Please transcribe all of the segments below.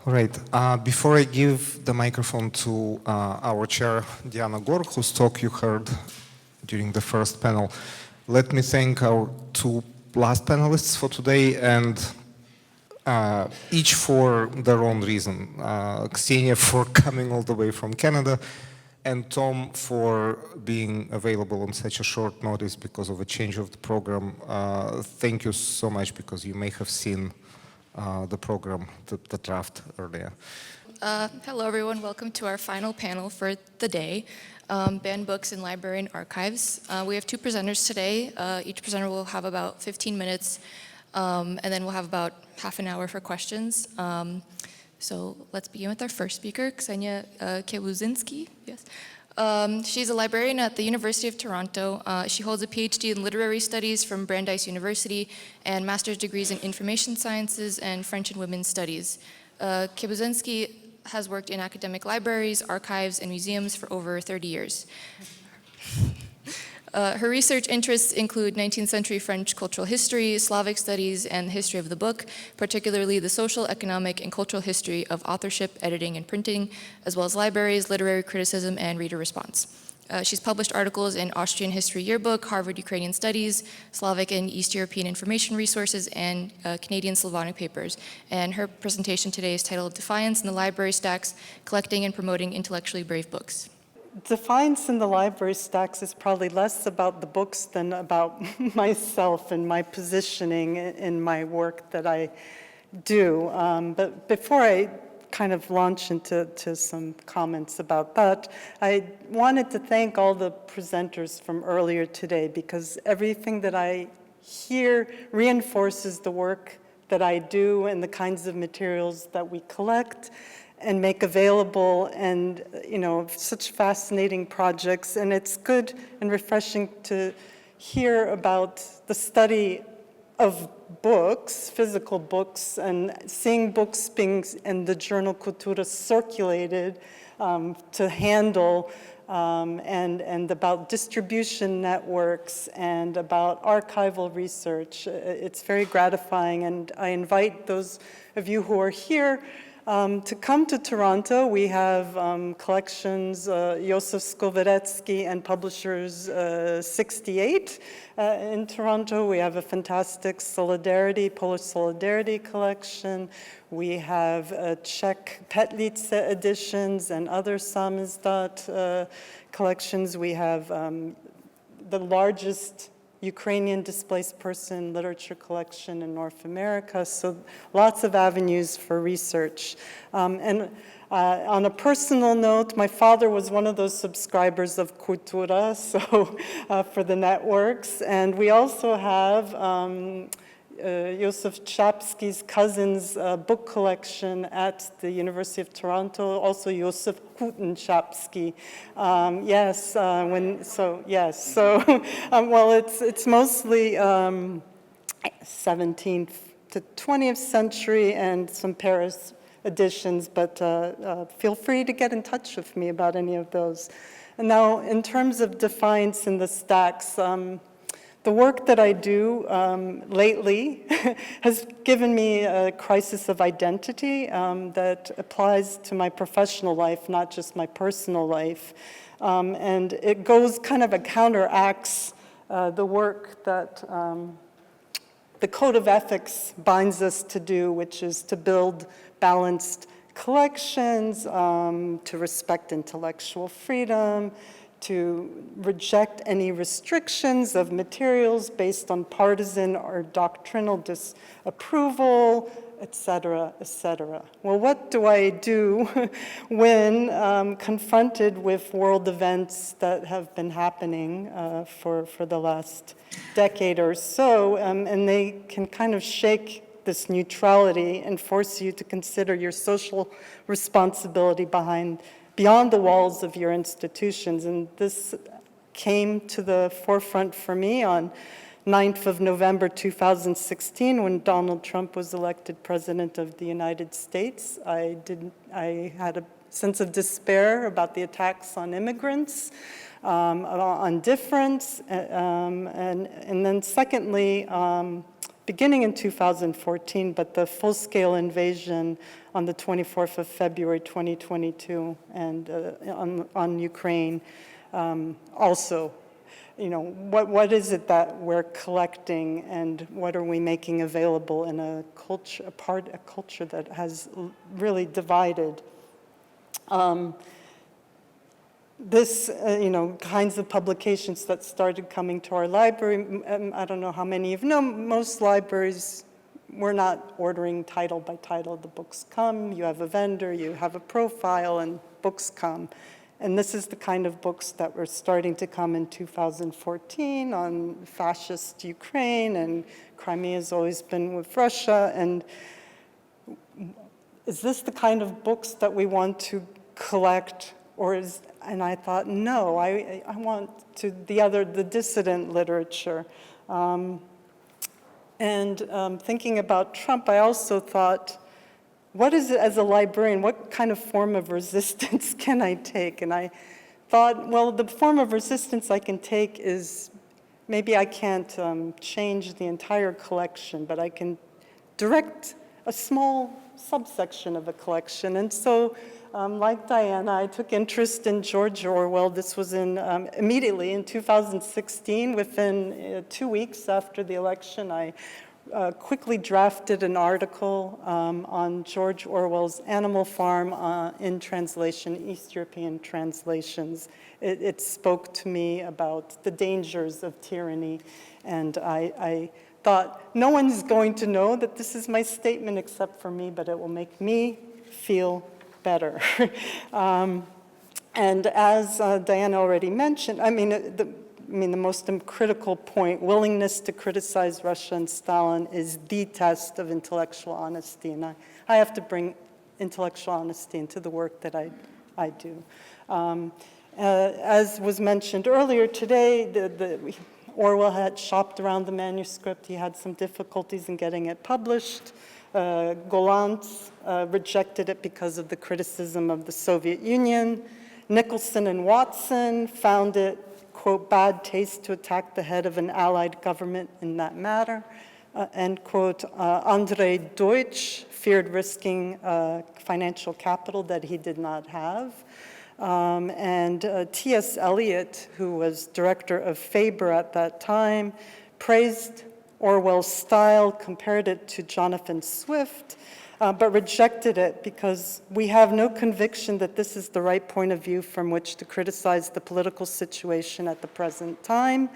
All right. Before I give the microphone to our chair, Diana Gork, whose talk you heard during the first panel, let me thank our two last panelists for today, and each for their own reason. Ksenia for coming all the way from Canada, and Tom for being available on such a short notice because of a change of the program. Thank you so much, because you may have seen the program, the draft earlier. Hello everyone, welcome to our final panel for the day, Banned Books in Library and Archives. We have two presenters today. Each presenter will have about 15 minutes, and then we'll have about half an hour for questions. So let's begin with our first speaker, Ksenia Kiebuzinski. Yes. She's a librarian at the University of Toronto. She holds a Ph.D. in literary studies from Brandeis University and master's degrees in information sciences and French and women's studies. Kiebuzinski has worked in academic libraries, archives, and museums for over 30 years. Her research interests include 19th-century French cultural history, Slavic studies, and the history of the book, particularly the social, economic, and cultural history of authorship, editing, and printing, as well as libraries, literary criticism, and reader response. She's published articles in Austrian History Yearbook, Harvard Ukrainian Studies, Slavic and East European Information Resources, and Canadian Slavonic Papers. And her presentation today is titled Defiance in the Library Stacks, Collecting and Promoting Intellectually Brave Books. Defiance in the library stacks is probably less about the books than about myself and my positioning in my work that I do. But before I kind of launch into some comments about that, I wanted to thank all the presenters from earlier today, because everything that I hear reinforces the work that I do and the kinds of materials that we collect and make available, and such fascinating projects. And it's good and refreshing to hear about the study of books, physical books, and seeing books being in the journal Cultura circulated to handle, and about distribution networks and about archival research. It's very gratifying, and I invite those of you who are here to come to Toronto. We have collections, Josef Skoweretsky and Publishers 68 in Toronto. We have a fantastic Polish Solidarity collection. We have Czech Petlice editions and other Tamizdat collections. We have the largest Ukrainian displaced person literature collection in North America, so lots of avenues for research. And on a personal note, my father was one of those subscribers of Kultura, so for the networks, and we also have Josef Chapsky's cousin's book collection at the University of Toronto, also Josef Kuten Chapsky. Well, it's mostly 17th to 20th century and some Paris editions, but feel free to get in touch with me about any of those. And now, in terms of Defiance in the Stacks, the work that I do lately has given me a crisis of identity that applies to my professional life, not just my personal life. And it goes kind of counteracts the work that the Code of Ethics binds us to do, which is to build balanced collections, to respect intellectual freedom, to reject any restrictions of materials based on partisan or doctrinal disapproval, et cetera, et cetera. Well, what do I do when confronted with world events that have been happening for the last decade or so, and they can kind of shake this neutrality and force you to consider your social responsibility beyond the walls of your institutions. And this came to the forefront for me on 9th of November 2016 when Donald Trump was elected President of the United States. I had a sense of despair about the attacks on immigrants, on difference, and then secondly, beginning in 2014, but the full-scale invasion on the 24th of February 2022 and on Ukraine also. What is it that we're collecting, and what are we making available in a culture that has really divided? This, kinds of publications that started coming to our library, I don't know how many of you know, most libraries, we're not ordering title by title. The books come, you have a vendor, you have a profile, and books come. And this is the kind of books that were starting to come in 2014 on fascist Ukraine, and Crimea has always been with Russia. And is this the kind of books that we want to collect? And I thought, no, I want the dissident literature. Thinking about Trump, I also thought, what is it as a librarian? What kind of form of resistance can I take? And I thought, well, the form of resistance I can take is, maybe I can't change the entire collection, but I can direct a small subsection of a collection. And so, like Diana, I took interest in George Orwell. This was immediately in 2016. Within 2 weeks after the election, I quickly drafted an article on George Orwell's Animal Farm in translation, East European translations. It spoke to me about the dangers of tyranny, and I thought, no one's going to know that this is my statement except for me, but it will make me feel better. And as Diana already mentioned, the most critical point, willingness to criticize Russia and Stalin is the test of intellectual honesty, and I have to bring intellectual honesty into the work that I do. As was mentioned earlier today, Orwell had shopped around the manuscript. He had some difficulties in getting it published. Golantz rejected it because of the criticism of the Soviet Union. Nicholson and Watson found it, quote, bad taste to attack the head of an allied government in that matter, end quote. Andrei Deutsch feared risking financial capital that he did not have. And T.S. Eliot, who was director of Faber at that time, praised Orwell's style, compared it to Jonathan Swift, but rejected it because we have no conviction that this is the right point of view from which to criticize the political situation at the present time.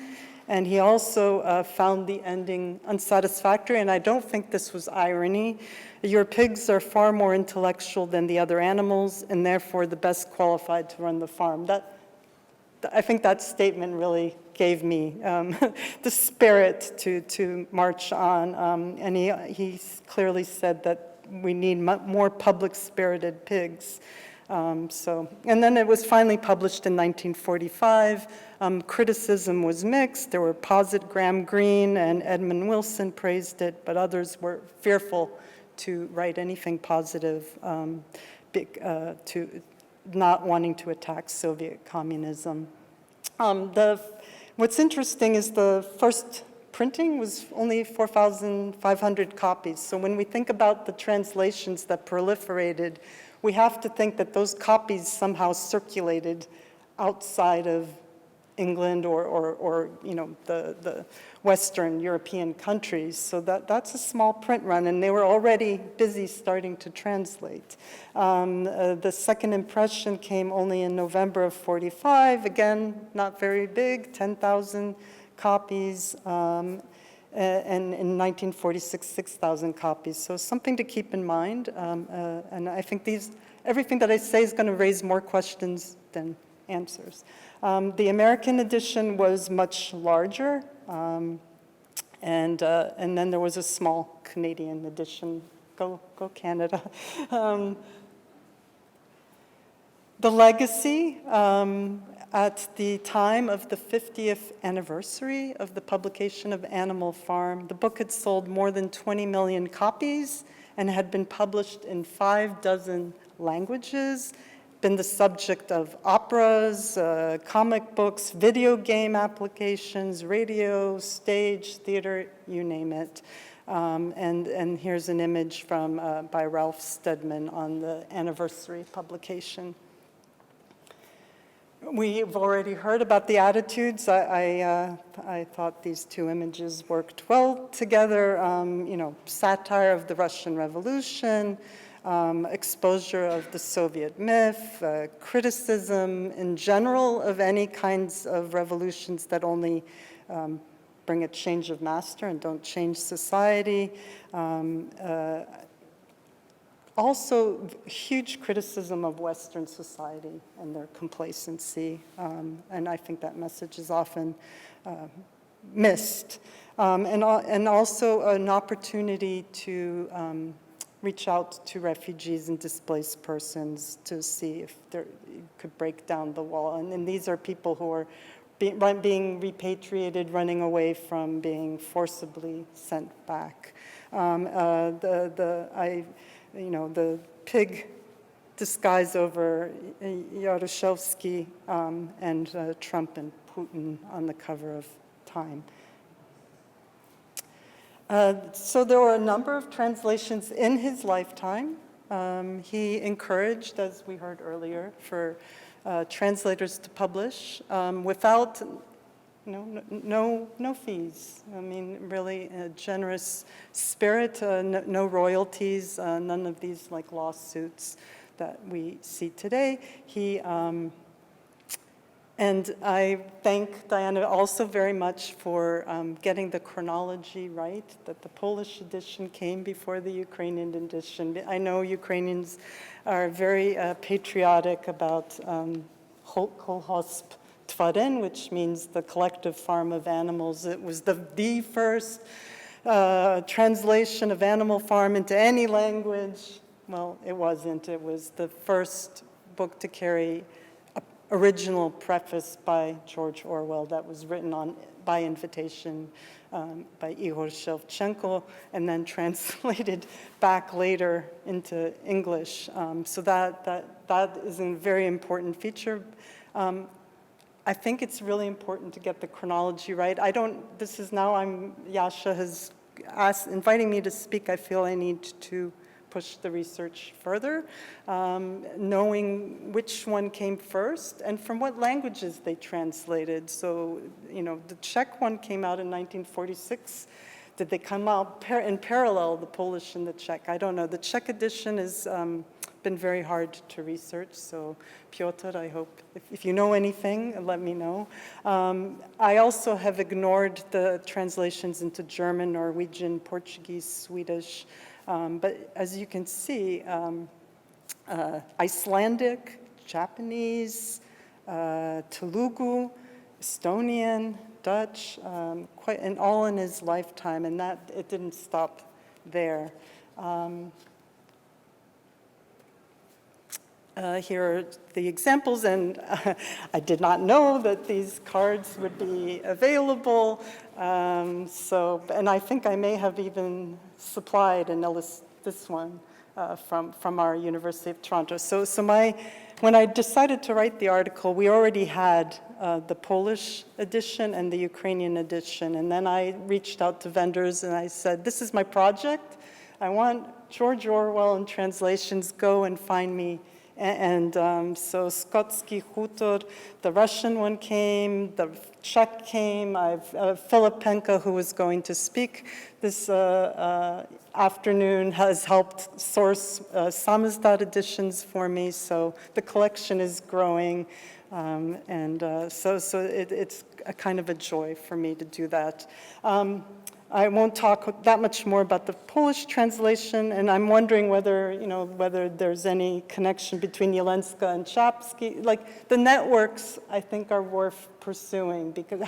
And he also found the ending unsatisfactory, and I don't think this was irony. Your pigs are far more intellectual than the other animals, and therefore the best qualified to run the farm. I think that statement really gave me the spirit to march on, and he clearly said that we need more public-spirited pigs. And then it was finally published in 1945. Criticism was mixed. There were Graham Greene and Edmund Wilson praised it, but others were fearful to write anything positive, to not wanting to attack Soviet communism. What's interesting is the first printing was only 4,500 copies. So when we think about the translations that proliferated, we have to think that those copies somehow circulated outside of England or the Western European countries. So that's a small print run, and they were already busy starting to translate. The second impression came only in November of 45. Again, not very big, 10,000 copies. And in 1946, 6,000 copies. So something to keep in mind. And I think everything that I say is going to raise more questions than answers. The American edition was much larger, and then there was a small Canadian edition. Go Canada. The legacy, at the time of the 50th anniversary of the publication of Animal Farm, the book had sold more than 20 million copies and had been published in 6 languages, been the subject of operas, comic books, video game applications, radio, stage, theater, you name it. And here's an image from, by Ralph Steadman on the anniversary publication. We've already heard about the attitudes. I thought these two images worked well together. You know, satire of the Russian Revolution, exposure of the Soviet myth, criticism in general of any kinds of revolutions that only bring a change of master and don't change society. Also, huge criticism of Western society and their complacency, and I think that message is often missed. And also an opportunity to reach out to refugees and displaced persons to see if you could break down the wall. And these are people who are being repatriated, running away from being forcibly sent back. You know, the pig disguise over Yaroshevsky and Trump and Putin on the cover of Time. So there were a number of translations in his lifetime. He encouraged, as we heard earlier, for translators to publish without no fees. I mean, really a generous spirit, no royalties, none of these like lawsuits that we see today. And I thank Diana also very much for getting the chronology right, that the Polish edition came before the Ukrainian edition. I know Ukrainians are very patriotic about kolhosp Tvarin, which means the collective farm of animals. It was the first translation of Animal Farm into any language. Well, it wasn't. It was the first book to carry original preface by George Orwell that was written by invitation by Igor Shevchenko and then translated back later into English. So that is a very important feature. I think it's really important to get the chronology right. Yasha has inviting me to speak. I feel I need to push the research further, knowing which one came first and from what languages they translated. So, you know, the Czech one came out in 1946. Did they come out in parallel, the Polish and the Czech? I don't know. The Czech edition has been very hard to research, so Piotr, I hope, if you know anything, let me know. I also have ignored the translations into German, Norwegian, Portuguese, Swedish, but as you can see, Icelandic, Japanese, Telugu, Estonian, Dutch, and all in his lifetime, and that it didn't stop there. Here are the examples, and I did not know that these cards would be available. And I think I may have even supplied this one from our University of Toronto. So when I decided to write the article, we already had the Polish edition and the Ukrainian edition. And then I reached out to vendors and I said, this is my project. I want George Orwell in translations, go and find me. And so Skotsky Hutor, the Russian one came, the Czech came, Filipenko, who was going to speak this afternoon, has helped source Tamizdat editions for me, so the collection is growing, so it's a kind of a joy for me to do that. I won't talk that much more about the Polish translation, and I'm wondering whether there's any connection between Jelenska and Chapsky. Like, the networks, I think, are worth pursuing, because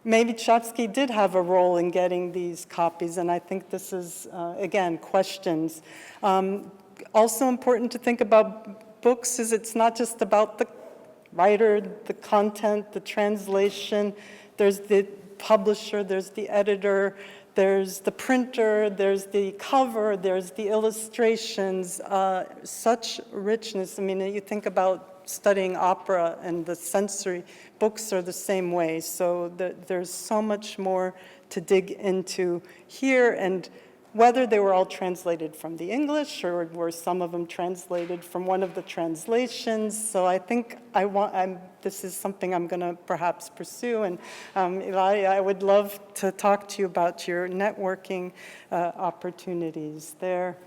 maybe Chapsky did have a role in getting these copies, and I think this is, again, questions. Also important to think about books is it's not just about the writer, the content, the translation. There's the publisher, there's the editor, there's the printer, there's the cover, there's the illustrations, such richness. I mean, you think about studying opera and the sensory books are the same way. So there's so much more to dig into here, and whether they were all translated from the English or were some of them translated from one of the translations. So I think this is something I'm going to perhaps pursue. And I would love to talk to you about your networking opportunities there.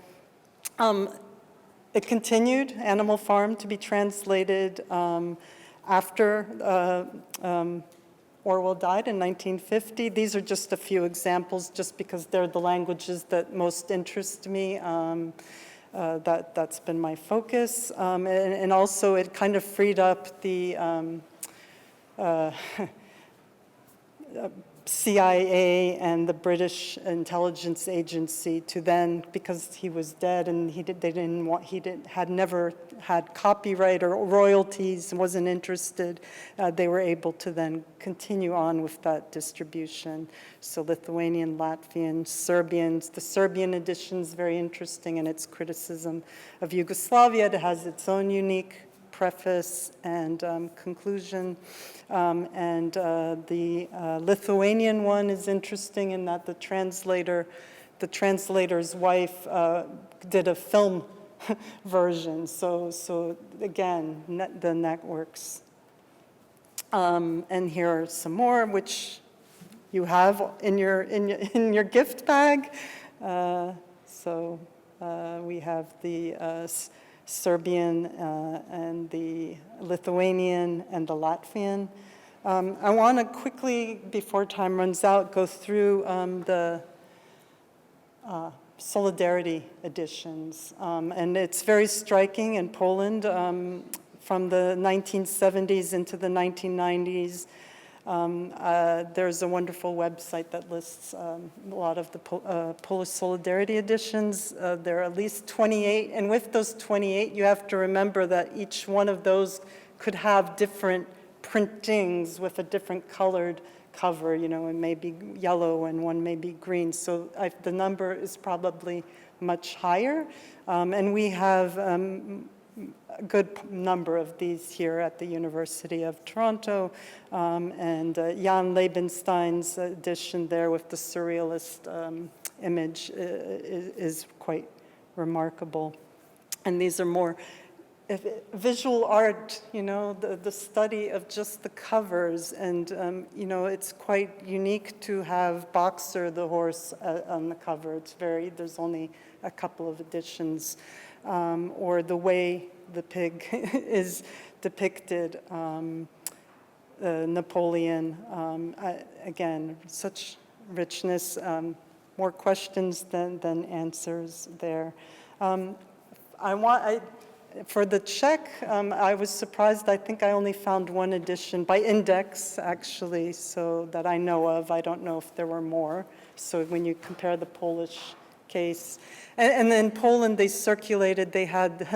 It continued, Animal Farm, to be translated after Orwell died in 1950. These are just a few examples, just because they're the languages that most interest me. That's been my focus. And also it kind of freed up the CIA and the British intelligence agency to then, because he was dead and had never had copyright or royalties, wasn't interested, they were able to then continue on with that distribution. So Lithuanian, Latvian, Serbians. The Serbian edition is very interesting in its criticism of Yugoslavia. It has its own unique preface and conclusion. The Lithuanian one is interesting in that the translator's wife did a film version. So again, the networks. And here are some more, which you have in your gift bag. We have the Serbian and the Lithuanian and the Latvian. I want to quickly, before time runs out, go through the Solidarity editions. And it's very striking in Poland from the 1970s into the 1990s. There's a wonderful website that lists a lot of the Polish Solidarity editions. There are at least 28, and with those 28, you have to remember that each one of those could have different printings with a different colored cover, and maybe yellow and one may be green. So the number is probably much higher. And we have a good number of these here at the University of Toronto, and Jan Leibenstein's edition there with the surrealist image is quite remarkable. And these are more visual art, the study of just the covers, and it's quite unique to have Boxer the horse on the cover. There's only a couple of editions, or the way the pig is depicted, Napoleon. Again, such richness, more questions than answers there. For the Czech, I was surprised. I think I only found one edition by index, actually, so that I know of. I don't know if there were more. So when you compare the Polish case, and then Poland, they circulated. They had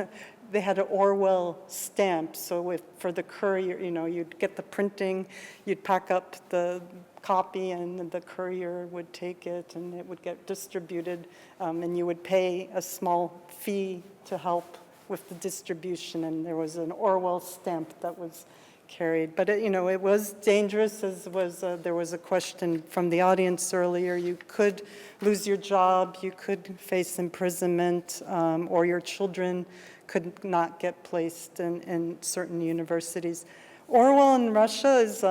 an Orwell stamp. So for the courier, you'd get the printing, you'd pack up the copy, and the courier would take it, and it would get distributed, and you would pay a small fee to help with the distribution, and there was an Orwell stamp that was carried. But it was dangerous, there was a question from the audience earlier. You could lose your job, you could face imprisonment, or your children could not get placed in certain universities. Orwell in Russia is,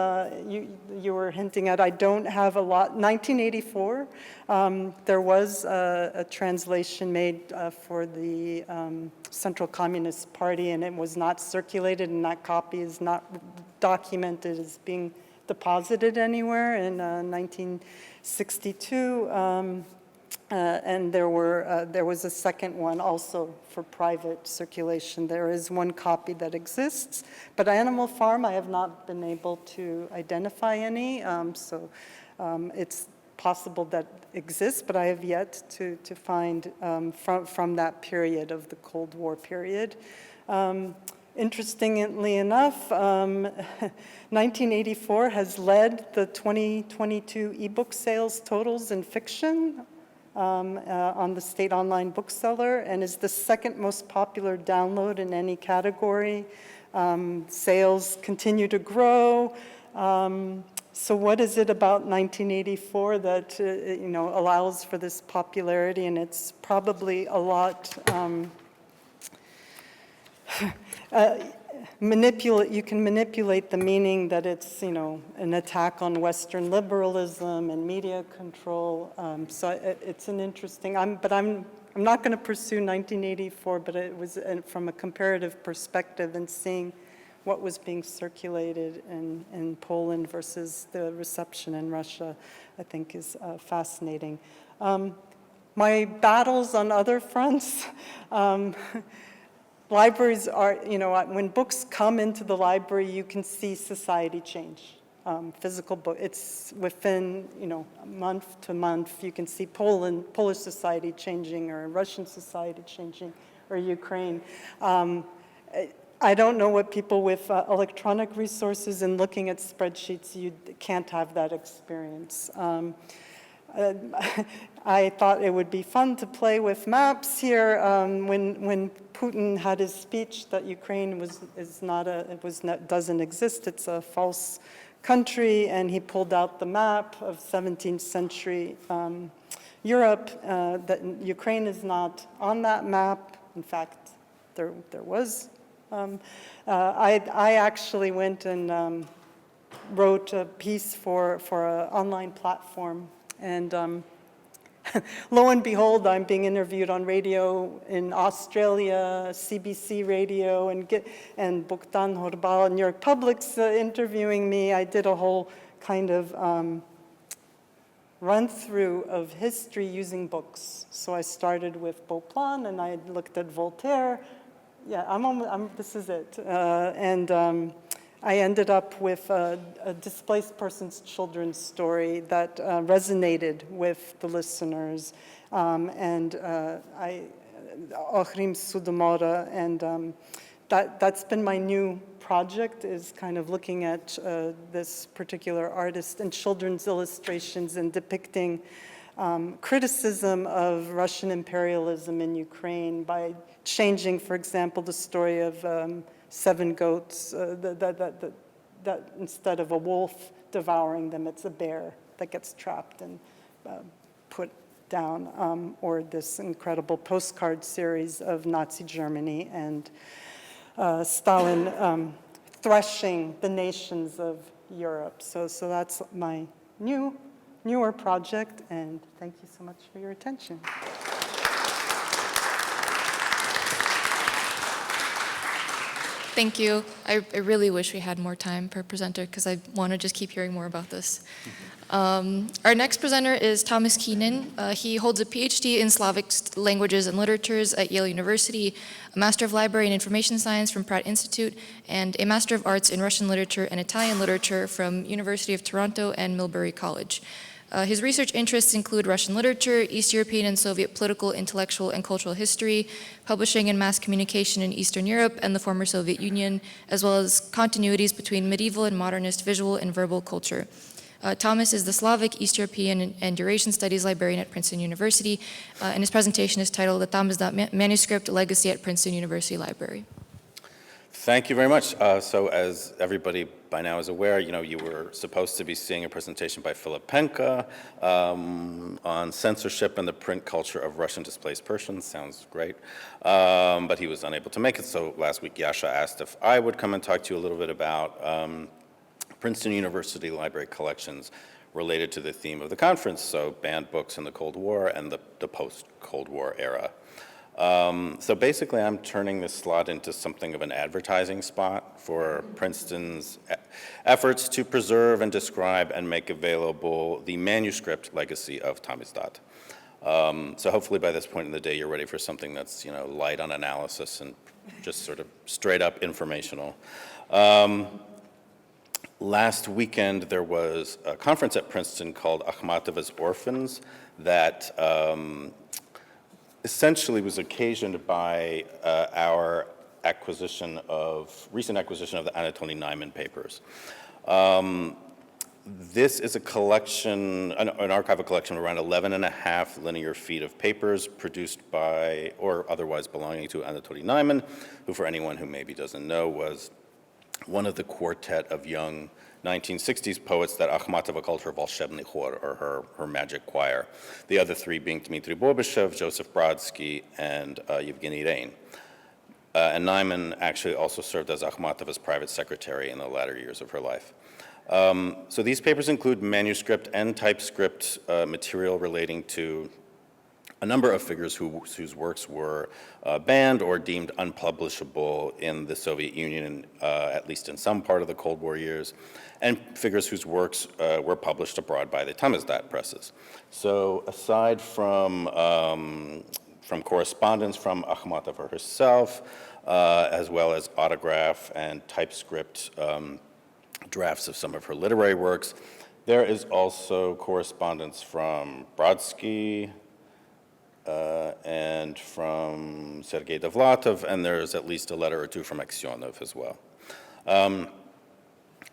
you were hinting at, I don't have a lot. 1984, there was a translation made for the Central Communist Party, and it was not circulated, and that copy is not documented as being deposited anywhere in 1962. And there was a second one also for private circulation. There is one copy that exists, but Animal Farm, I have not been able to identify any, so it's possible that exists, but I have yet to find from that period of the Cold War period. Interestingly enough, 1984 has led the 2022 ebook sales totals in fiction on the state online bookseller, and is the second most popular download in any category. Sales continue to grow. So what is it about 1984 that allows for this popularity? And it's probably a lot. You can manipulate the meaning that it's an attack on Western liberalism and media control. So it's an interesting. I'm not going to pursue 1984, but it was from a comparative perspective and seeing what was being circulated in Poland versus the reception in Russia, I think is fascinating. My battles on other fronts, libraries are, when books come into the library, you can see society change. Physical book, it's within, month to month, you can see Polish society changing, or Russian society changing, or Ukraine. I don't know what people with electronic resources and looking at spreadsheets, you can't have that experience. I thought it would be fun to play with maps here. When Putin had his speech that Ukraine doesn't exist, it's a false country, and he pulled out the map of 17th century Europe, that Ukraine is not on that map. In fact, there was. I actually went and wrote a piece for an online platform, and lo and behold, I'm being interviewed on radio in Australia, CBC radio, and Bogdan Horbal, New York Public's interviewing me. I did a whole kind of run-through of history using books. So I started with Beauplan, and I looked at Voltaire. Yeah, this is it. I ended up with a displaced person's children's story that resonated with the listeners. Ohrim Sudomora, and that's been my new project, is kind of looking at this particular artist and children's illustrations and depicting criticism of Russian imperialism in Ukraine by changing, for example, the story of 7 goats, that instead of a wolf devouring them, it's a bear that gets trapped and put down, or this incredible postcard series of Nazi Germany and Stalin threshing the nations of Europe. So that's my newer project, and thank you so much for your attention. Thank you. I really wish we had more time per presenter, because I want to just keep hearing more about this. Our next presenter is Thomas Keenan. He holds a Ph.D. in Slavic languages and literatures at Yale University, a Master of Library and Information Science from Pratt Institute, and a Master of Arts in Russian Literature and Italian Literature from University of Toronto and Millbury College. His research interests include Russian literature, East European and Soviet political, intellectual, and cultural history, publishing and mass communication in Eastern Europe and the former Soviet Union, as well as continuities between medieval and modernist visual and verbal culture. Thomas is the Slavic, East European, and Eurasian Studies librarian at Princeton University, and his presentation is titled The Tamizdat Manuscript, Legacy at Princeton University Library. Thank you very much. So as everybody by now is aware, you were supposed to be seeing a presentation by Philip Penka on censorship and the print culture of Russian displaced Persians. Sounds great. But he was unable to make it, so last week Yasha asked if I would come and talk to you a little bit about Princeton University library collections related to the theme of the conference, so banned books in the Cold War and the post-Cold War era. So basically, I'm turning this slot into something of an advertising spot for Princeton's efforts to preserve and describe and make available the manuscript legacy of Tamizdat. So hopefully by this point in the day, you're ready for something that's light on analysis and just sort of straight up informational. Last weekend, there was a conference at Princeton called Akhmatova's Orphans that essentially was occasioned by our recent acquisition of the Anatoly Naiman papers. This is a collection, an archival collection of around 11.5 linear feet of papers produced by, or otherwise belonging to, Anatoly Naiman, who, for anyone who maybe doesn't know, was one of the quartet of young 1960s poets that Akhmatova called her Volshebny Khor, or her magic choir. The other three being Dmitry Bobyshev, Joseph Brodsky, and Yevgeny Rein. And Naiman actually also served as Akhmatova's private secretary in the latter years of her life. So these papers include manuscript and typescript material relating to a number of figures whose works were banned or deemed unpublishable in the Soviet Union, at least in some part of the Cold War years, and figures whose works were published abroad by the Tamizdat presses. So aside from correspondence from Akhmatova herself, as well as autograph and typescript drafts of some of her literary works, there is also correspondence from Brodsky, and from Sergei Dovlatov, and there's at least a letter or two from Aksionov as well.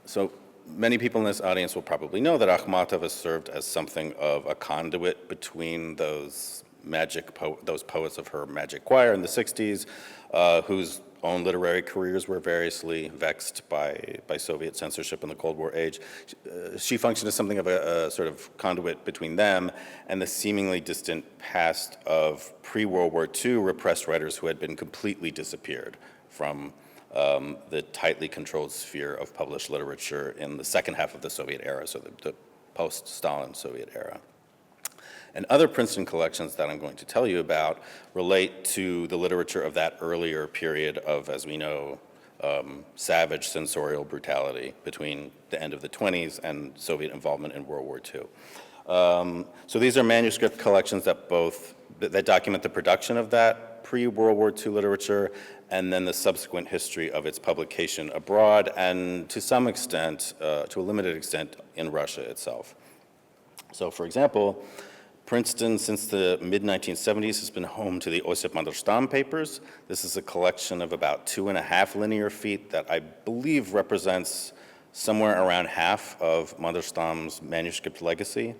So many people in this audience will probably know that Akhmatova served as something of a conduit between those poets of her magic choir in the 60s, whose own literary careers were variously vexed by Soviet censorship in the Cold War age. She functioned as something of a sort of conduit between them and the seemingly distant past of pre-World War II repressed writers who had been completely disappeared from the tightly controlled sphere of published literature in the second half of the Soviet era, so the post-Stalin Soviet era. And other Princeton collections that I'm going to tell you about relate to the literature of that earlier period of, as we know, savage censorial brutality between the end of the 20s and Soviet involvement in World War II. So these are manuscript collections that document the production of that pre-World War II literature and then the subsequent history of its publication abroad and to some extent, to a limited extent, in Russia itself. So for example, Princeton, since the mid-1970s, has been home to the Osip Mandelstam papers. This is a collection of about 2.5 linear feet that I believe represents somewhere around half of Mandelstam's manuscript legacy.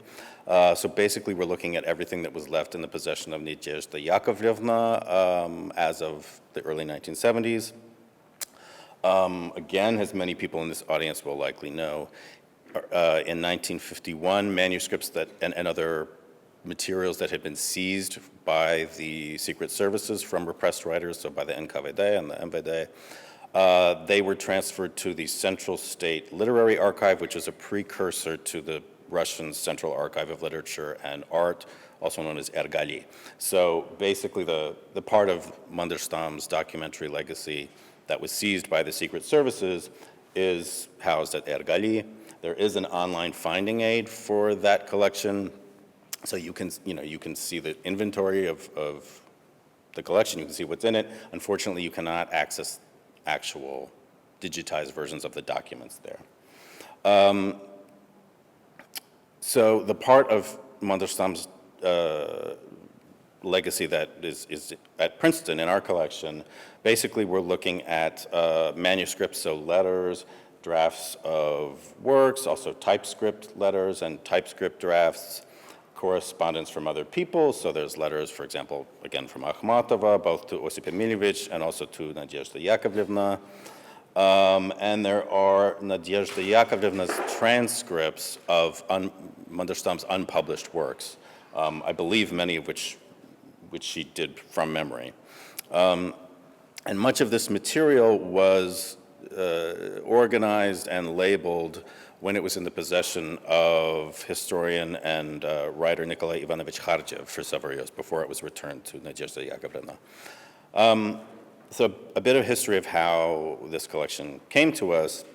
So basically, we're looking at everything that was left in the possession of Nadezhda Yakovlevna as of the early 1970s. Again, as many people in this audience will likely know, in 1951, manuscripts and other materials that had been seized by the secret services from repressed writers, so by the NKVD and the MVD, they were transferred to the Central State Literary Archive, which is a precursor to the Russian Central Archive of Literature and Art, also known as Ergali. So basically the part of Mandelstam's documentary legacy that was seized by the secret services is housed at Ergali. There is an online finding aid for that collection. So you can see the inventory of the collection, you can see what's in it. Unfortunately, you cannot access actual digitized versions of the documents there. So the part of Mandelstam's legacy that is at Princeton in our collection, basically we're looking at manuscripts, so letters, drafts of works, also typescript letters and typescript drafts, correspondence from other people. So there's letters, for example, again from Akhmatova, both to Osip Emilievich and also to Nadezhda Yakovlevna. And there are Nadezhda Yakovlevna's transcripts of Mandelstam's unpublished works, I believe many of which she did from memory. And much of this material was organized and labeled when it was in the possession of historian and writer Nikolai Ivanovich Kharchev for several years before it was returned to Nadezhda Yakovlevna. So a bit of history of how this collection came to us.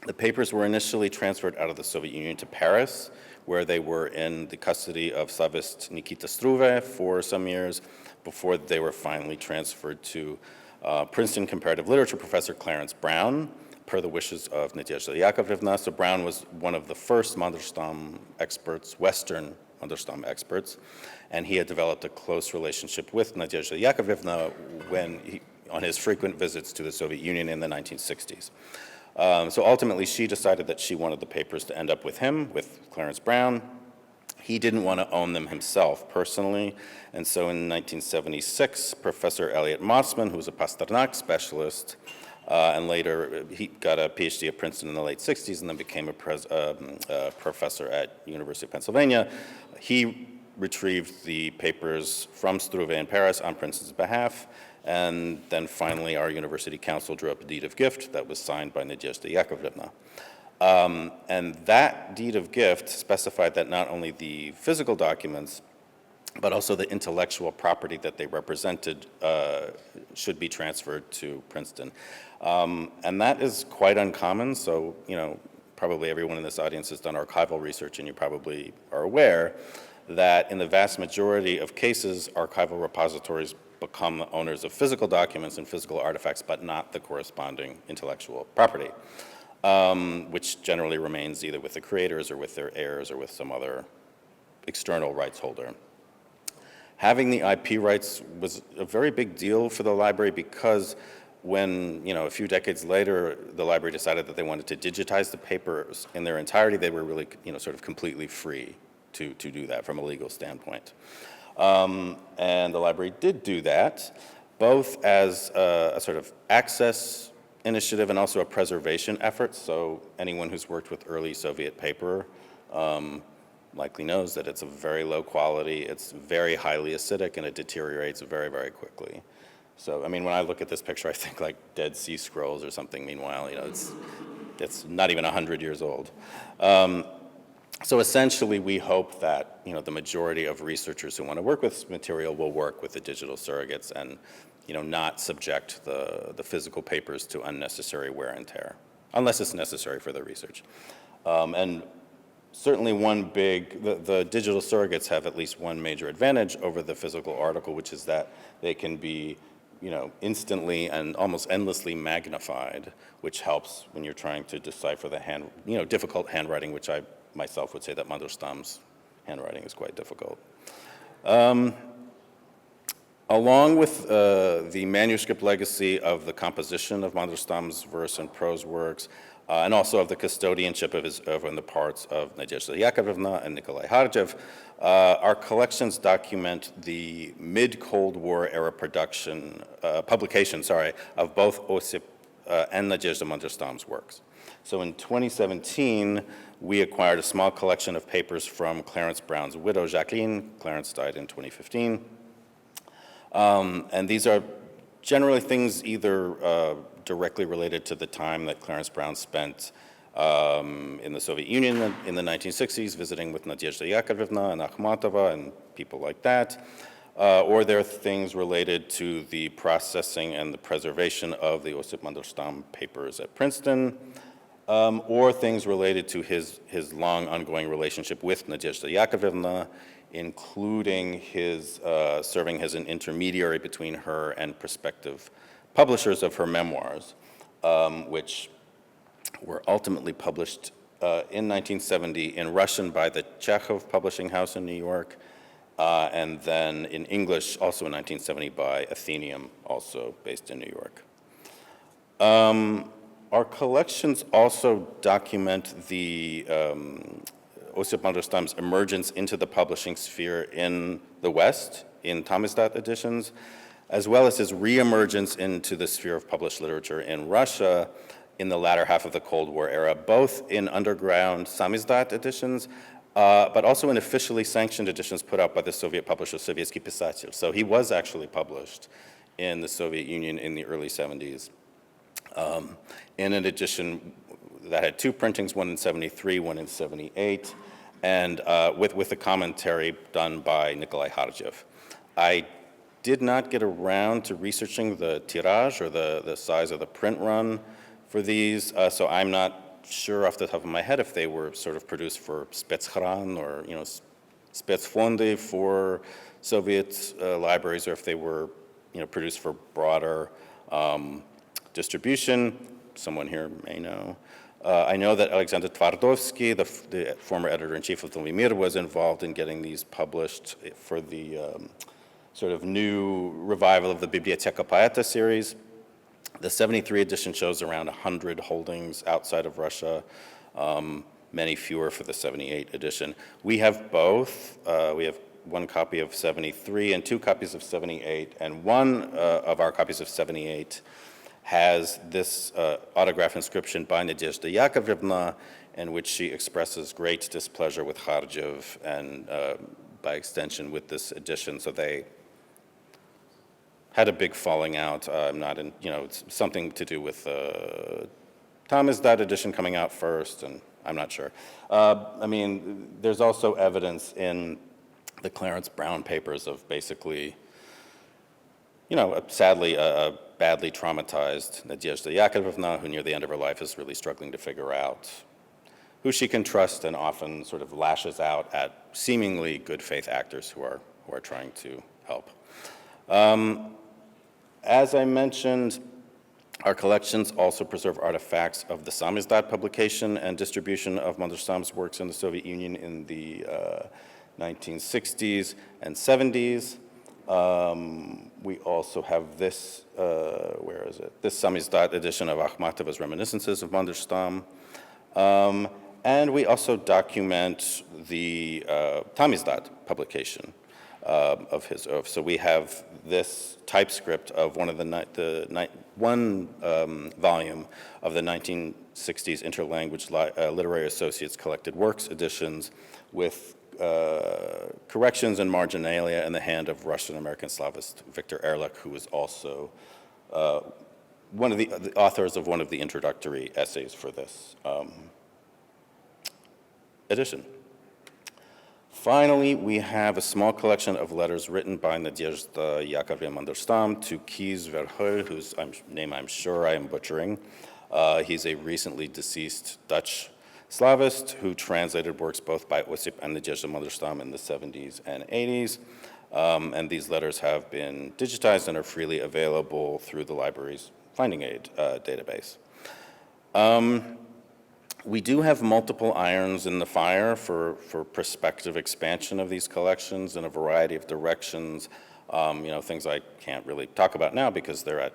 The papers were initially transferred out of the Soviet Union to Paris, where they were in the custody of Slavist Nikita Struve for some years before they were finally transferred to Princeton comparative literature professor Clarence Brown, per the wishes of Nadezhda Yakovlevna. So Brown was one of the first Mandelstam experts, Western Mandelstam experts, and he had developed a close relationship with Nadezhda Yakovlevna on his frequent visits to the Soviet Union in the 1960s. So ultimately, she decided that she wanted the papers to end up with him, with Clarence Brown. He didn't want to own them himself personally, and so in 1976, Professor Elliot Mossman, who was a Pasternak specialist, and later he got a Ph.D. at Princeton in the late 60s and then became a professor at University of Pennsylvania. He retrieved the papers from Struve in Paris on Princeton's behalf, and then finally our university council drew up a deed of gift that was signed by Nadezhda Yakovlevna. And that deed of gift specified that not only the physical documents, but also the intellectual property that they represented should be transferred to Princeton. And that is quite uncommon, so, probably everyone in this audience has done archival research, and you probably are aware that in the vast majority of cases, archival repositories become the owners of physical documents and physical artifacts, but not the corresponding intellectual property, which generally remains either with the creators or with their heirs or with some other external rights holder. Having the IP rights was a very big deal for the library because when, a few decades later, the library decided that they wanted to digitize the papers in their entirety, they were really, sort of completely free to do that from a legal standpoint. And the library did do that, both as a sort of access initiative and also a preservation effort. So anyone who's worked with early Soviet paper likely knows that it's a very low quality, it's very highly acidic, and it deteriorates very, very quickly. So, when I look at this picture, I think like Dead Sea Scrolls or something. Meanwhile, it's not even 100 years old. So essentially, we hope that, the majority of researchers who want to work with this material will work with the digital surrogates and, not subject the physical papers to unnecessary wear and tear, unless it's necessary for the research. And certainly the digital surrogates have at least one major advantage over the physical article, which is that they can be, instantly and almost endlessly magnified, which helps when you're trying to decipher the difficult handwriting, which I myself would say that Mandelstam's handwriting is quite difficult. Along with the manuscript legacy of the composition of Mandelstam's verse and prose works, and also of the custodianship of his oeuvre in the parts of Nadezhda Yakovlevna and Nikolai Hardjev, our collections document the mid-Cold War era publication of both Osip and Nadezhda Mandelstam's works. So in 2017, we acquired a small collection of papers from Clarence Brown's widow, Jacqueline. Clarence died in 2015. And these are generally things either directly related to the time that Clarence Brown spent in the Soviet Union in the 1960s, visiting with Nadezhda Yakovlevna and Akhmatova and people like that, or they're things related to the processing and the preservation of the Osip Mandelstam papers at Princeton, or things related to his long ongoing relationship with Nadezhda Yakovlevna, including his serving as an intermediary between her and prospective publishers of her memoirs, which were ultimately published in 1970 in Russian by the Chekhov Publishing House in New York, and then in English also in 1970 by Atheneum, also based in New York. Our collections also document the Osip Mandelstam's emergence into the publishing sphere in the West, in Tamizdat editions, as well as his reemergence into the sphere of published literature in Russia in the latter half of the Cold War era, both in underground Samizdat editions, but also in officially sanctioned editions put out by the Soviet publisher Sovietsky Pisatelь. So he was actually published in the Soviet Union in the early 70s. In an edition that had two printings, one in 73, one in 78, and with a commentary done by Nikolai Hardjev. I did not get around to researching the tirage or the size of the print run for these, so I'm not sure off the top of my head if they were sort of produced for spetskhran or spetsfondy for Soviet libraries, or if they were produced for broader distribution. Someone here may know. I know that Alexander Twardovsky, the former editor-in-chief of the Novy Mir, was involved in getting these published for the sort of new revival of the Biblioteka Poeta series. The 73 edition shows around 100 holdings outside of Russia, many fewer for the 78 edition. We have both. We have one copy of 73 and 2 copies of 78, and one of our copies of 78 has this autograph inscription by Nadezhda Yakovlevna, in which she expresses great displeasure with Kharkiv and by extension with this edition. So they had a big falling out. It's something to do with Tamizdat edition coming out first, and I'm not sure. There's also evidence in the Clarence Brown papers of basically, sadly, a badly traumatized Nadezhda Yakovlevna, who near the end of her life is really struggling to figure out who she can trust, and often sort of lashes out at seemingly good faith actors who are trying to help. As I mentioned, our collections also preserve artifacts of the Samizdat publication and distribution of Mandelstam's works in the Soviet Union in the 1960s and 70s. We also have this, this Samizdat edition of Akhmatova's Reminiscences of Mandelstam. And we also document the Tamizdat publication of his oeuvre. So we have this typescript of one of one volume of the 1960s Interlanguage Literary Associates Collected Works editions with corrections and marginalia in the hand of Russian-American Slavist Victor Ehrlich, who is also one of the authors of one of the introductory essays for this edition. Finally, we have a small collection of letters written by Nadezhda Yakovlevna Mandelstam to Kees Verheul, whose name I'm sure I am butchering. He's a recently deceased Dutch Slavist who translated works both by Osip and Nadezhda Mandelstam in the 70s and 80s. And these letters have been digitized and are freely available through the library's Finding Aid database. We do have multiple irons in the fire for prospective expansion of these collections in a variety of directions. Things I can't really talk about now because they're at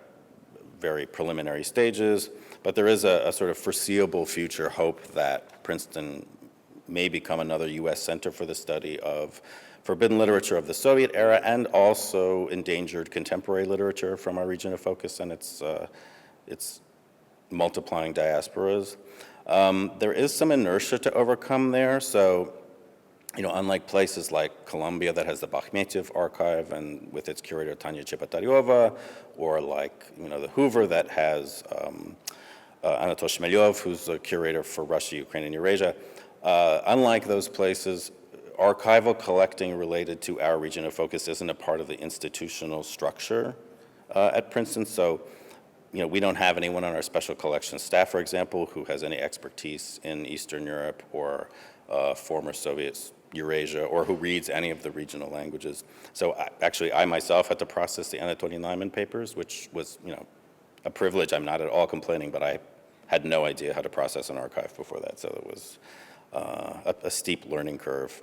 very preliminary stages, but there is a sort of foreseeable future hope that Princeton may become another U.S. center for the study of forbidden literature of the Soviet era and also endangered contemporary literature from our region of focus and its multiplying diasporas. There is some inertia to overcome there. So, unlike places like Colombia that has the Bakhmetyev archive and with its curator Tanya Chebotaryova, or like, the Hoover that has Anatol Shmelyov, who's the curator for Russia, Ukraine, and Eurasia. Unlike those places, archival collecting related to our region of focus isn't a part of the institutional structure at Princeton. So, we don't have anyone on our special collections staff, for example, who has any expertise in Eastern Europe or former Soviet Eurasia, or who reads any of the regional languages. So I myself had to process the Anatolian Nyman papers, which was, a privilege. I'm not at all complaining, but I had no idea how to process an archive before that. So it was a steep learning curve.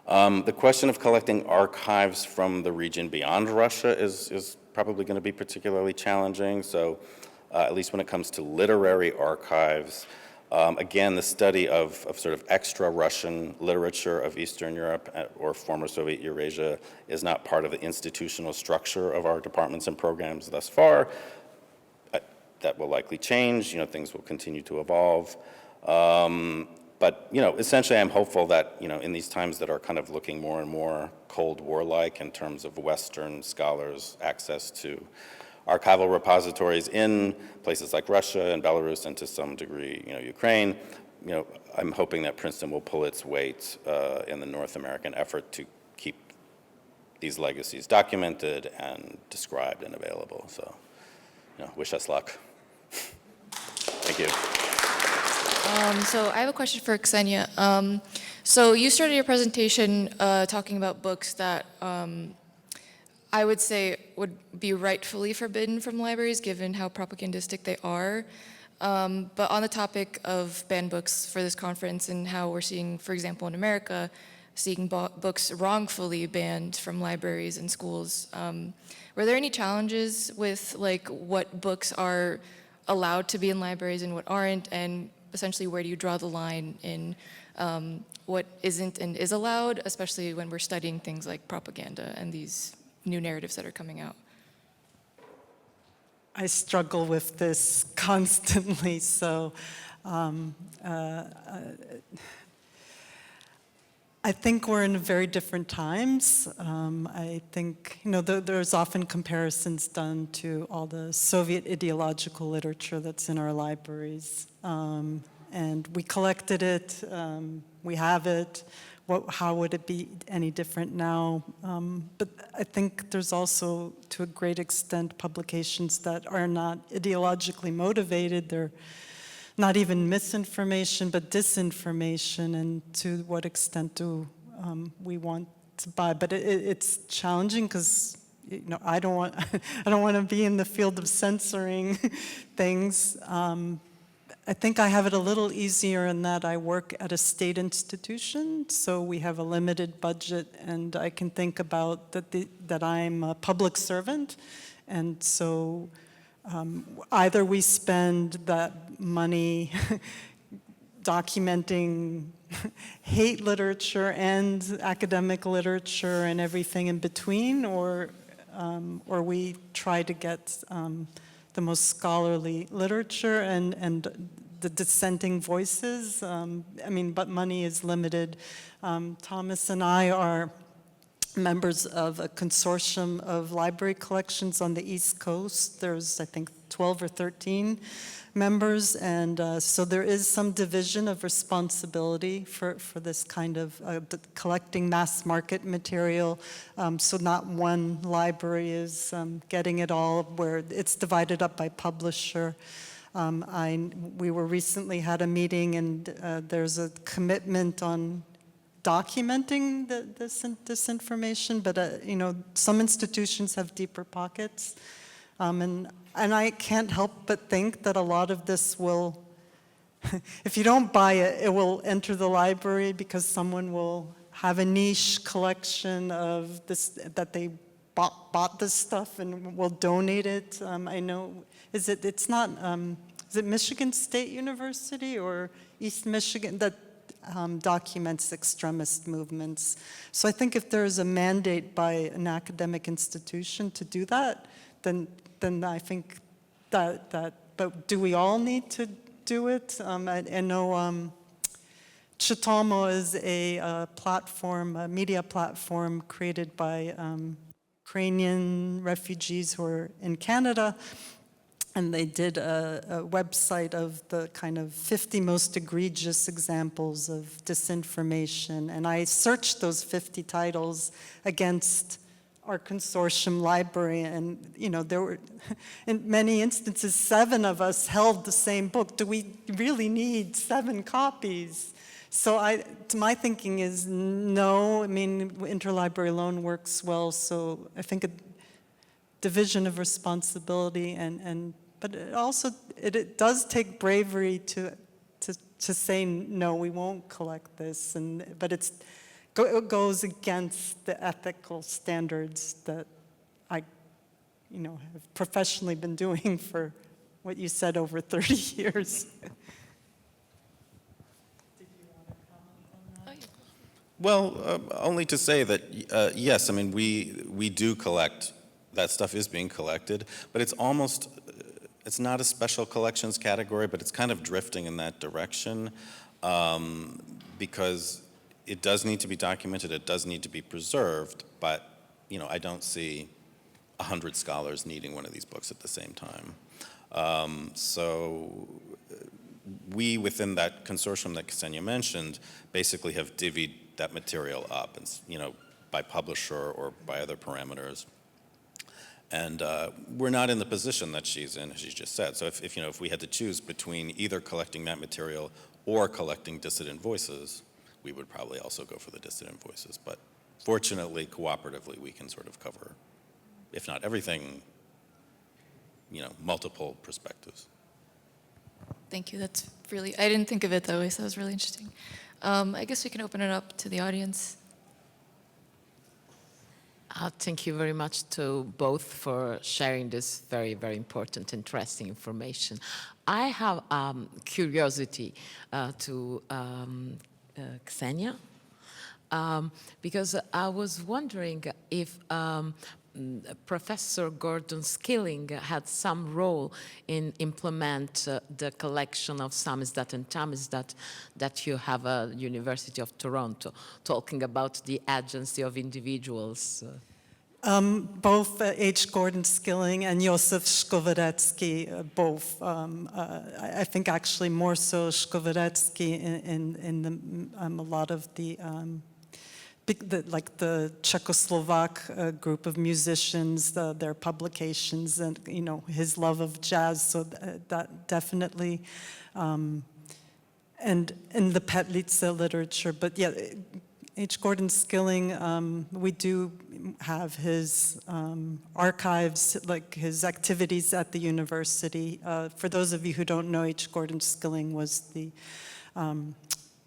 The question of collecting archives from the region beyond Russia is probably going to be particularly challenging. So at least when it comes to literary archives, again, the study of sort of extra Russian literature of Eastern Europe or former Soviet Eurasia is not part of the institutional structure of our departments and programs thus far. That will likely change. Things will continue to evolve. But, essentially I'm hopeful that, in these times that are kind of looking more and more Cold War-like in terms of Western scholars' access to archival repositories in places like Russia and Belarus and to some degree, Ukraine, I'm hoping that Princeton will pull its weight in the North American effort to keep these legacies documented and described and available. So, wish us luck. Thank you. So I have a question for Ksenia. So you started your presentation talking about books that I would say would be rightfully forbidden from libraries given how propagandistic they are. But on the topic of banned books for this conference and how we're seeing, for example, in America, seeing books wrongfully banned from libraries and schools. Were there any challenges with like what books are allowed to be in libraries and what aren't, and essentially where do you draw the line in what isn't and is allowed, especially when we're studying things like propaganda and these new narratives that are coming out? I struggle with this constantly, so I think we're in very different times. I think, there's often comparisons done to all the Soviet ideological literature that's in our libraries. And we collected it, we have it. How would it be any different now? But I think there's also, to a great extent, publications that are not ideologically motivated. They're not even misinformation, but disinformation, and to what extent do we want to buy? But it's challenging because I don't want to be in the field of censoring things. I think I have it a little easier in that I work at a state institution, so we have a limited budget, and I can think about that I'm a public servant, and so either we spend that money documenting hate literature and academic literature and everything in between, or we try to get the most scholarly literature and the dissenting voices. But money is limited. Thomas and I are members of a consortium of library collections on the East Coast. There's, I think, 12 or 13 members, and so there is some division of responsibility for this kind of collecting mass market material. So not one library is getting it all, where it's divided up by publisher. We were recently had a meeting, and there's a commitment on documenting this information, but some institutions have deeper pockets, and I can't help but think that a lot of this will, if you don't buy it, it will enter the library because someone will have a niche collection of this, that they bought this stuff and will donate it. I know, is it Michigan State University or East Michigan that documents extremist movements? So I think if there is a mandate by an academic institution to do that, then I think that, but do we all need to do it? I know Chitomo is a platform, a media platform created by Ukrainian refugees who are in Canada, and they did a website of the kind of 50 most egregious examples of disinformation, and I searched those 50 titles against our consortium library, and there were, in many instances, 7 of us held the same book. Do we really need 7 copies? So my thinking is no. I mean, interlibrary loan works well, so I think a division of responsibility, but it does take bravery to say no, we won't collect this, but it goes against the ethical standards that I have professionally been doing for what you said over 30 years. Well, only to say that, yes, I mean, we do collect, that stuff is being collected, but it's not a special collections category, but it's kind of drifting in that direction because it does need to be documented, it does need to be preserved, but, I don't see 100 scholars needing one of these books at the same time. So we, within that consortium that Ksenia mentioned, basically have divvied that material up, and by publisher or by other parameters. And we're not in the position that she's in, as she just said. So if we had to choose between either collecting that material or collecting dissident voices, we would probably also go for the dissident voices. But fortunately, cooperatively, we can sort of cover, if not everything, multiple perspectives. Thank you. That's really, I didn't think of it that way, so that was really interesting. I guess we can open it up to the audience. Thank you very much to both for sharing this very, very important, interesting information. I have curiosity to Ksenia, because I was wondering if Professor Gordon Skilling had some role in implement the collection of Samizdat and Tamizdat that you have at University of Toronto, talking about the agency of individuals. Both H. Gordon Skilling and Josef Shkovaretzky, both. I think actually more so Shkovaretzky in a lot of the the Czechoslovak group of musicians, their publications, and his love of jazz. So that definitely, and in the Petlice literature. But yeah, H. Gordon Skilling, we do have his archives, like his activities at the university. For those of you who don't know, H. Gordon Skilling was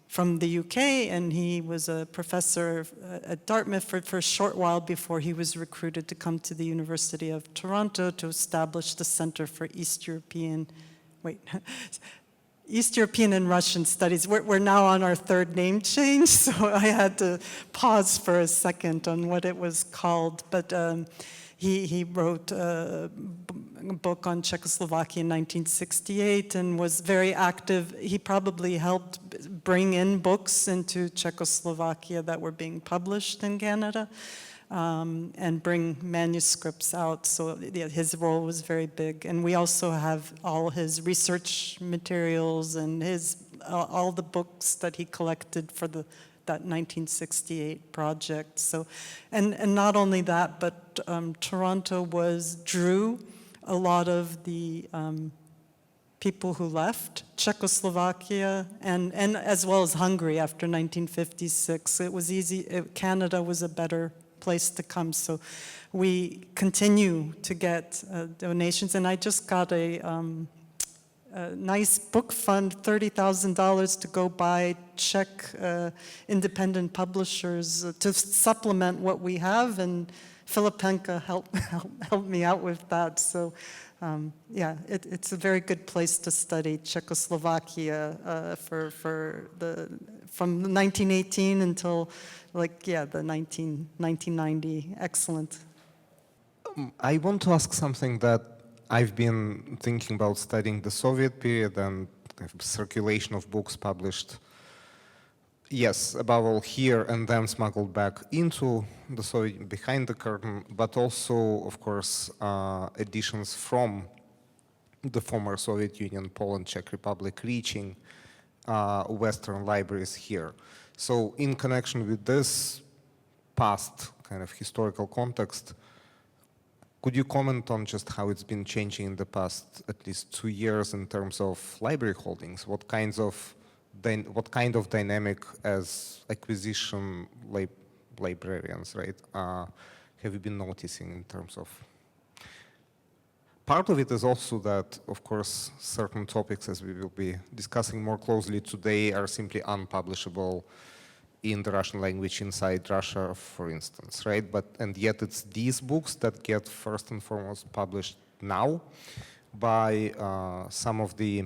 from the UK, and he was a professor at Dartmouth for a short while before he was recruited to come to the University of Toronto to establish the Center for East European and Russian Studies. We're now on our third name change, so I had to pause for a second on what it was called. But he wrote a book on Czechoslovakia in 1968 and was very active. He probably helped bring in books into Czechoslovakia that were being published in Canada, and bring manuscripts out. So yeah, his role was very big. And we also have all his research materials and all the books that he collected for that 1968 project. So, and not only that, but Toronto drew a lot of the people who left Czechoslovakia and as well as Hungary after 1956. It was easy. Canada was a better place to come. So we continue to get donations. And I just got a nice book fund, $30,000 to go buy Czech independent publishers to supplement what we have. And Filipenka helped me out with that. So yeah, it's a very good place to study Czechoslovakia from 1918 until the 1990. Excellent. I want to ask something that I've been thinking about studying the Soviet period and circulation of books published, yes, above all here and then smuggled back into the Soviet, behind the curtain, but also, of course, editions from the former Soviet Union, Poland, Czech Republic, reaching Western libraries here. So in connection with this past kind of historical context, could you comment on just how it's been changing in the past at least 2 years in terms of library holdings? What kind of dynamic as acquisition librarians, right, have you been noticing in terms of? Part of it is also that, of course, certain topics, as we will be discussing more closely today, are simply unpublishable in the Russian language inside Russia, for instance, right? And yet it's these books that get first and foremost published now by some of the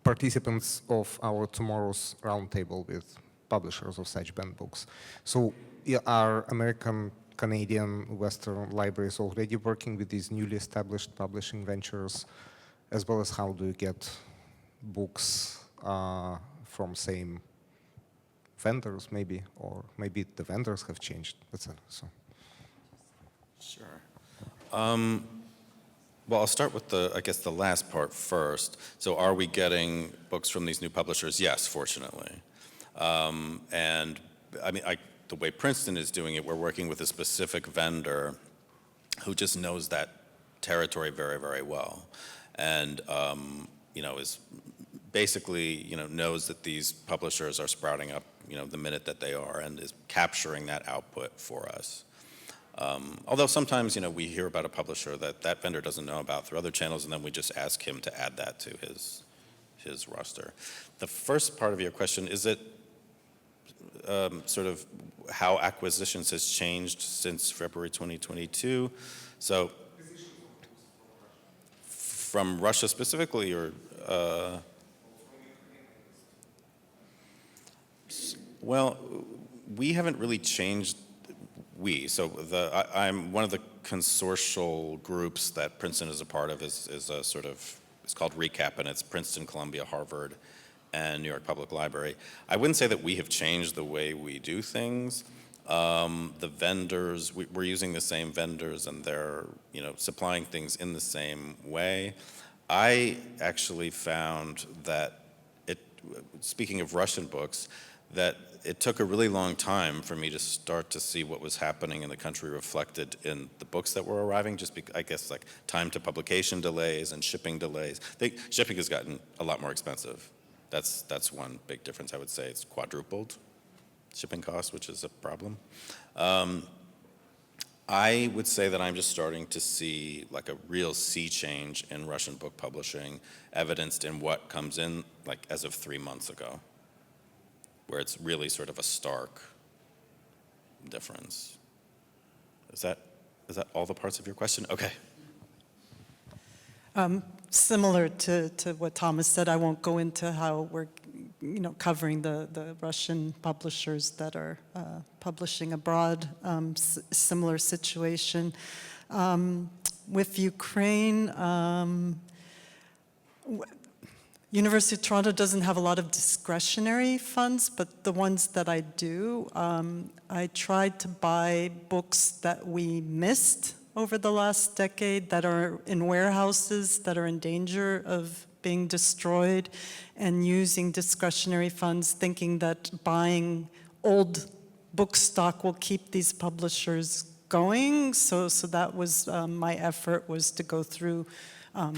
participants of our tomorrow's roundtable with publishers of such banned books. So are American, Canadian, Western libraries already working with these newly established publishing ventures, as well as how do you get books from same vendors maybe, or maybe the vendors have changed, etc. So. Sure. Well, I'll start with I guess the last part first. So are we getting books from these new publishers? Yes, fortunately. And I mean, the way Princeton is doing it, we're working with a specific vendor who just knows that territory very, very well. And, is basically, knows that these publishers are sprouting up, the minute that they are, and is capturing that output for us. Although sometimes, we hear about a publisher that vendor doesn't know about through other channels, and then we just ask him to add that to his roster. The first part of your question, is it sort of how acquisitions has changed since February 2022. So, from Russia specifically, or well, we haven't really changed. So I'm one of the consortial groups that Princeton is a part of. Is a sort of, it's called RECAP, and it's Princeton, Columbia, Harvard, and New York Public Library. I wouldn't say that we have changed the way we do things. The vendors, we're using the same vendors, and they're supplying things in the same way. I actually found that speaking of Russian books, that it took a really long time for me to start to see what was happening in the country reflected in the books that were arriving, just because, I guess, like time to publication delays and shipping delays. Shipping has gotten a lot more expensive. That's one big difference. I would say it's quadrupled shipping costs, which is a problem. I would say that I'm just starting to see like a real sea change in Russian book publishing, evidenced in what comes in like as of 3 months ago, where it's really sort of a stark difference. Is that all the parts of your question? Okay. Similar to what Thomas said, I won't go into how we're covering the Russian publishers that are publishing abroad. Similar situation. With Ukraine, University of Toronto doesn't have a lot of discretionary funds, but the ones that I do, I tried to buy books that we missed over the last decade that are in warehouses that are in danger of being destroyed, and using discretionary funds, thinking that buying old book stock will keep these publishers going. So that was my effort, was to go through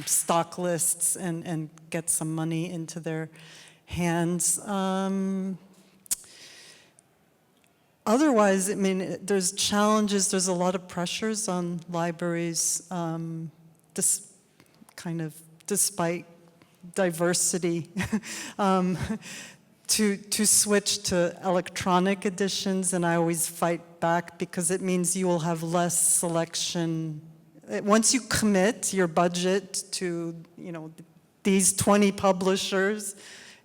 stock lists and get some money into their hands. Otherwise, I mean, there's challenges, there's a lot of pressures on libraries, despite diversity, to switch to electronic editions, and I always fight back because it means you will have less selection. Once you commit your budget to, these 20 publishers,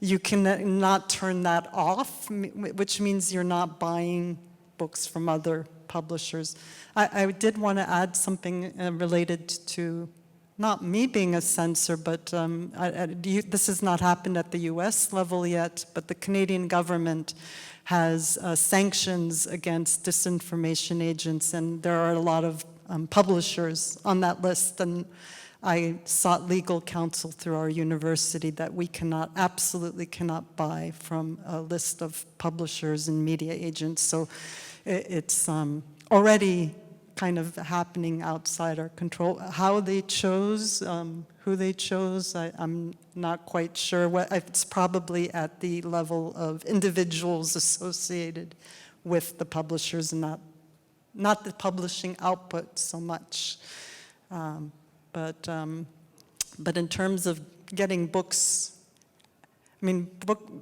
you cannot turn that off, which means you're not buying books from other publishers. I did want to add something related to not me being a censor, but this has not happened at the US level yet, but the Canadian government has sanctions against disinformation agents, and there are a lot of publishers on that list, and I sought legal counsel through our university that we absolutely cannot buy from a list of publishers and media agents. So it's already kind of happening outside our control. How they chose, who they chose, I'm not quite sure. It's probably at the level of individuals associated with the publishers, and not the publishing output so much. But in terms of getting books, I mean,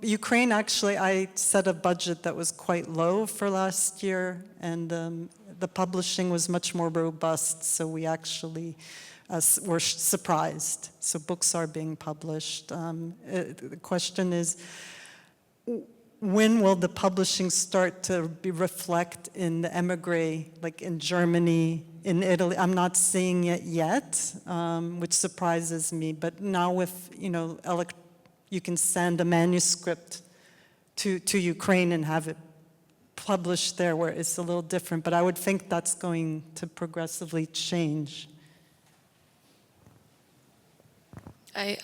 Ukraine, actually, I set a budget that was quite low for last year, and the publishing was much more robust, so we actually were surprised. So books are being published. The question is, when will the publishing start to reflect in the emigre, like in Germany, in Italy? I'm not seeing it yet, which surprises me. But now with, you can send a manuscript to Ukraine and have it published there, where it's a little different. But I would think that's going to progressively change. I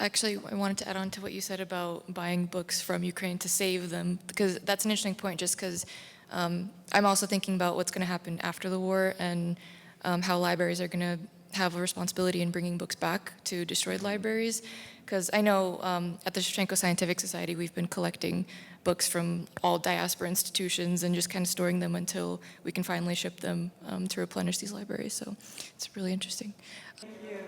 wanted to add on to what you said about buying books from Ukraine to save them, because that's an interesting point, just because I'm also thinking about what's going to happen after the war, and how libraries are going to have a responsibility in bringing books back to destroyed libraries. Because I know at the Shevchenko Scientific Society, we've been collecting books from all diaspora institutions and just kind of storing them until we can finally ship them to replenish these libraries. So it's really interesting. Thank you.